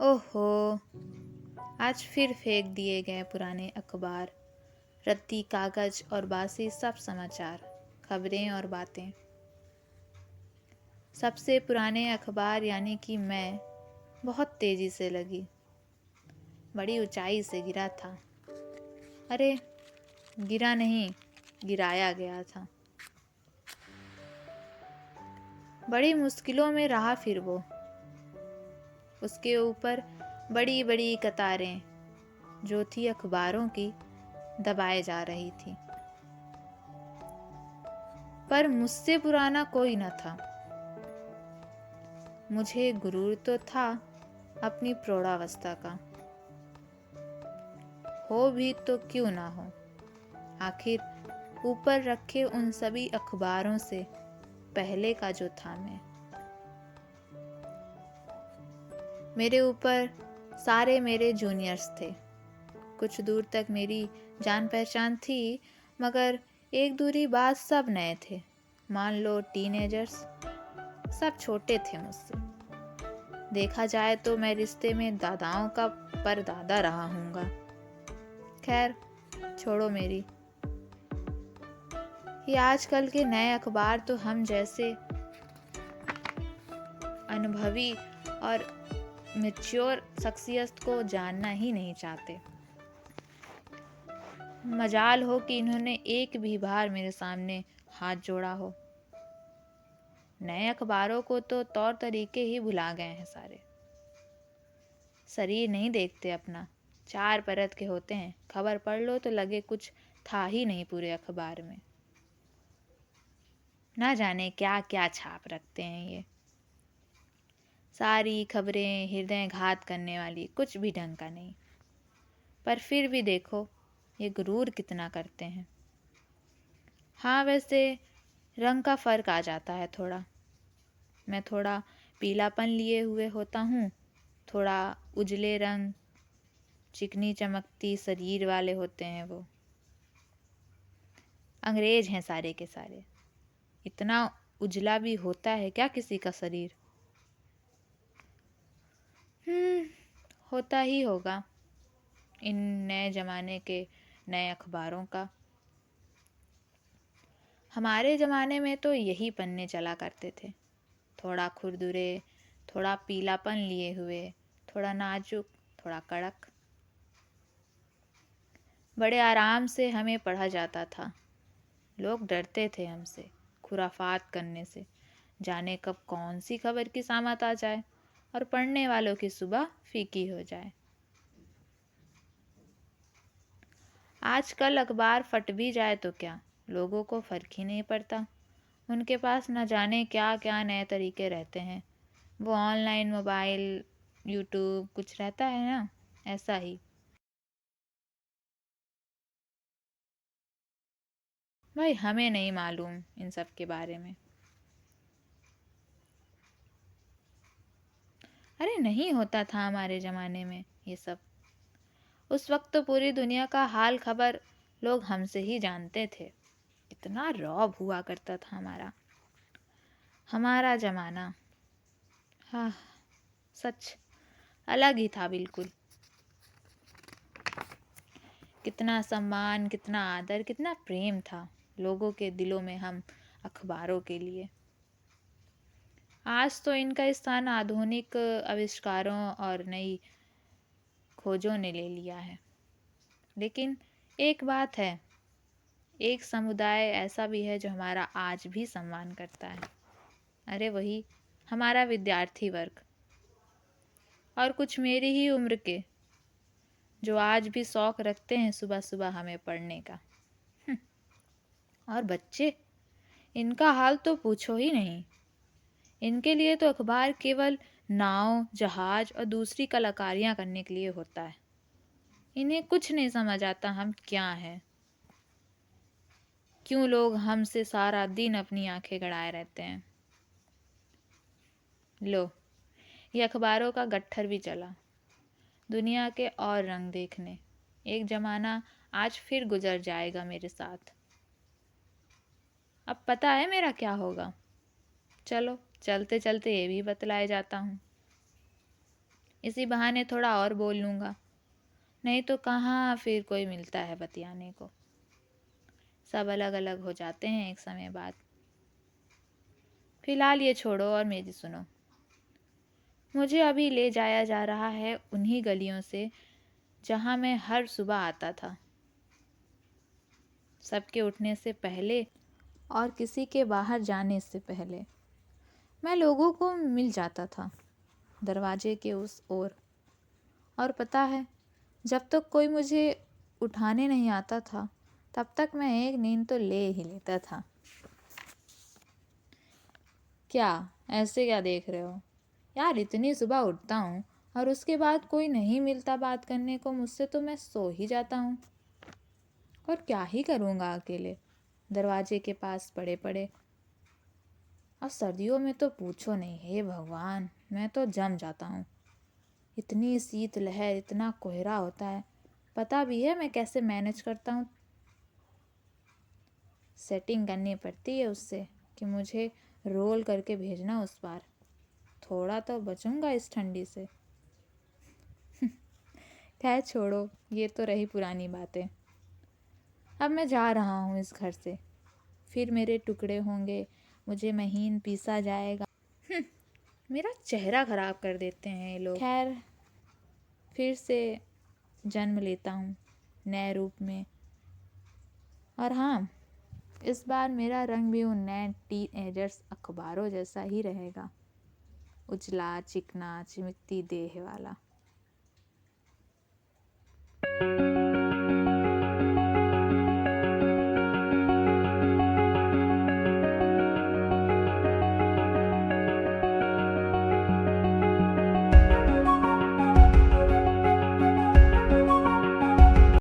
ओहो, आज फिर फेंक दिए गए पुराने अखबार, रद्दी कागज और बासी सब समाचार, खबरें और बातें। सबसे पुराने अखबार यानी कि मैं बहुत तेजी से लगी, बड़ी ऊंचाई से गिरा था। अरे, गिरा नहीं, गिराया गया था। बड़ी मुश्किलों में रहा फिर वो। उसके ऊपर बड़ी बड़ी कतारें जो थी अखबारों की दबाए जा रही थी। पर मुझसे पुराना कोई न था। मुझे गुरूर तो था अपनी प्रौढ़ावस्था का। हो भी तो क्यों ना हो, आखिर ऊपर रखे उन सभी अखबारों से पहले का जो था मैं। मेरे ऊपर सारे मेरे जूनियर्स थे। कुछ दूर तक मेरी जान पहचान थी, मगर एक दूरी बाद सब नए थे। मान लो टीनेजर्स, सब छोटे थे मुझसे। देखा जाए तो मैं रिश्ते में दादाओं का परदादा रहा हूँगा। खैर, छोड़ो मेरी। ये आजकल के नए अखबार तो हम जैसे अनुभवी और मैच्योर शख्सियत को जानना ही नहीं चाहते। मजाल हो कि इन्होंने एक भी बार मेरे सामने हाथ जोड़ा हो। नए अखबारों को तो तौर तरीके ही भुला गए हैं सारे। शरीर नहीं देखते अपना, 4 परत के होते हैं। खबर पढ़ लो तो लगे कुछ था ही नहीं पूरे अखबार में। ना जाने क्या क्या छाप रखते हैं ये। सारी खबरें हृदयघात करने वाली, कुछ भी ढंग का नहीं। पर फिर भी देखो ये गुरूर कितना करते हैं। हाँ, वैसे रंग का फर्क आ जाता है थोड़ा। मैं थोड़ा पीलापन लिए हुए होता हूँ, थोड़ा उजले रंग, चिकनी चमकती शरीर वाले होते हैं वो। अंग्रेज हैं सारे के सारे। इतना उजला भी होता है क्या किसी का शरीर? होता ही होगा इन नए जमाने के नए अखबारों का। हमारे ज़माने में तो यही पन्ने चला करते थे। थोड़ा खुरदुरे, थोड़ा पीलापन लिए हुए, थोड़ा नाजुक, थोड़ा कड़क। बड़े आराम से हमें पढ़ा जाता था। लोग डरते थे हमसे खुराफात करने से। जाने कब कौन सी खबर की सामत आ जाए और पढ़ने वालों की सुबह फीकी हो जाए। आजकल अखबार फट भी जाए तो क्या, लोगों को फर्क ही नहीं पड़ता। उनके पास न जाने क्या क्या नए तरीके रहते हैं। वो ऑनलाइन, मोबाइल, यूट्यूब कुछ रहता है ना, ऐसा ही। भाई हमें नहीं मालूम इन सब के बारे में। अरे नहीं होता था हमारे ज़माने में ये सब। उस वक्त तो पूरी दुनिया का हाल खबर लोग हमसे ही जानते थे। इतना रौब हुआ करता था हमारा ज़माना। हाँ, सच अलग ही था बिल्कुल। कितना सम्मान, कितना आदर, कितना प्रेम था लोगों के दिलों में हम अखबारों के लिए। आज तो इनका स्थान आधुनिक आविष्कारों और नई खोजों ने ले लिया है। लेकिन एक बात है, एक समुदाय ऐसा भी है जो हमारा आज भी सम्मान करता है। अरे वही हमारा विद्यार्थी वर्ग, और कुछ मेरी ही उम्र के, जो आज भी शौक रखते हैं सुबह सुबह हमें पढ़ने का। और बच्चे, इनका हाल तो पूछो ही नहीं। इनके लिए तो अखबार केवल नाव, जहाज और दूसरी कलाकारियां करने के लिए होता है। इन्हें कुछ नहीं समझ आता हम क्या हैं, क्यों लोग हमसे सारा दिन अपनी आंखें गड़ाए रहते हैं। लो, ये अखबारों का गट्ठर भी चला, दुनिया के और रंग देखने। एक जमाना आज फिर गुजर जाएगा मेरे साथ। अब पता है मेरा क्या होगा? चलो, चलते चलते ये भी बतलाए जाता हूँ। इसी बहाने थोड़ा और बोल लूँगा, नहीं तो कहाँ फिर कोई मिलता है बतियाने को। सब अलग अलग हो जाते हैं एक समय बाद। फिलहाल ये छोड़ो और मेरी सुनो। मुझे अभी ले जाया जा रहा है उन्हीं गलियों से जहाँ मैं हर सुबह आता था, सबके उठने से पहले और किसी के बाहर जाने से पहले। मैं लोगों को मिल जाता था दरवाजे के उस ओर। और पता है, जब तक कोई मुझे उठाने नहीं आता था तब तक मैं एक नींद तो ले ही लेता था। क्या ऐसे क्या देख रहे हो यार? इतनी सुबह उठता हूँ और उसके बाद कोई नहीं मिलता बात करने को मुझसे तो मैं सो ही जाता हूँ। और क्या ही करूँगा अकेले दरवाजे के पास पड़े पड़े। और सर्दियों में तो पूछो नहीं, हे भगवान, मैं तो जम जाता हूँ। इतनी शीतलहर, इतना कोहरा होता है। पता भी है मैं कैसे मैनेज करता हूँ। सेटिंग करनी पड़ती है उससे कि मुझे रोल करके भेजना उस बार। थोड़ा तो बचूंगा इस ठंडी से। खैर छोड़ो, ये तो रही पुरानी बातें। अब मैं जा रहा हूँ इस घर से। फिर मेरे टुकड़े होंगे, मुझे महीन पीसा जाएगा। मेरा चेहरा खराब कर देते हैं ये लोग। खैर, फिर से जन्म लेता हूँ नए रूप में। और हाँ, इस बार मेरा रंग भी उन नए टीनएजर्स अखबारों जैसा ही रहेगा, उजला, चिकना, चिमकती देह वाला।